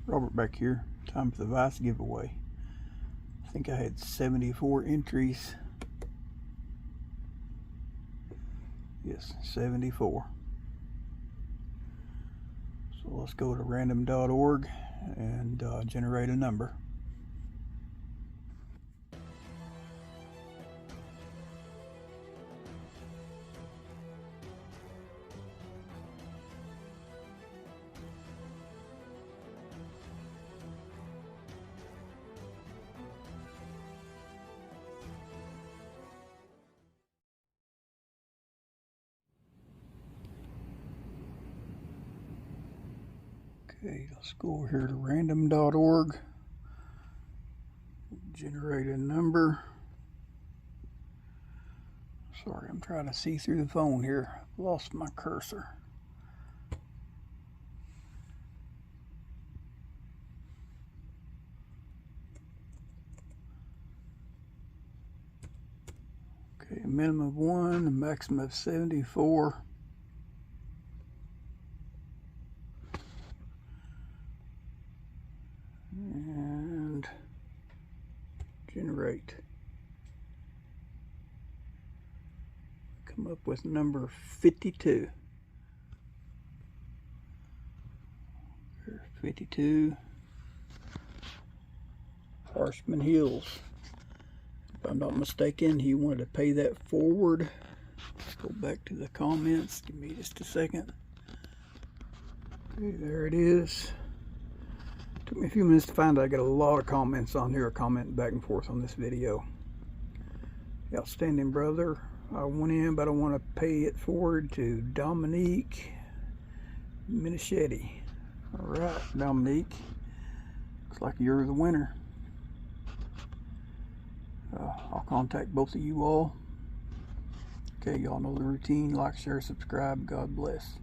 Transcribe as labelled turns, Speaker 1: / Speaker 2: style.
Speaker 1: Robert back here. Time for the vise giveaway. I think I had 74 entries. Yes, 74. So let's go to random.org and generate a number. Okay, let's go over here to random.org, generate a number. Sorry, I'm trying to see through the phone here. I've lost my cursor. Okay, a minimum of 1, a maximum of 74. And generate. Come up with number 52. 52. Horseman Hills. If I'm not mistaken, he wanted to pay that forward. Let's go back to the comments. Give me just a second. Okay, there it is. Took me a few minutes to find out. I got a lot of comments on here, commenting back and forth on this video. Outstanding brother. I went in, but I want to pay it forward to Dominique Minichetti. Alright, Dominique. Looks like you're the winner. I'll contact both of you all. Okay, y'all know the routine. Like, share, subscribe. God bless.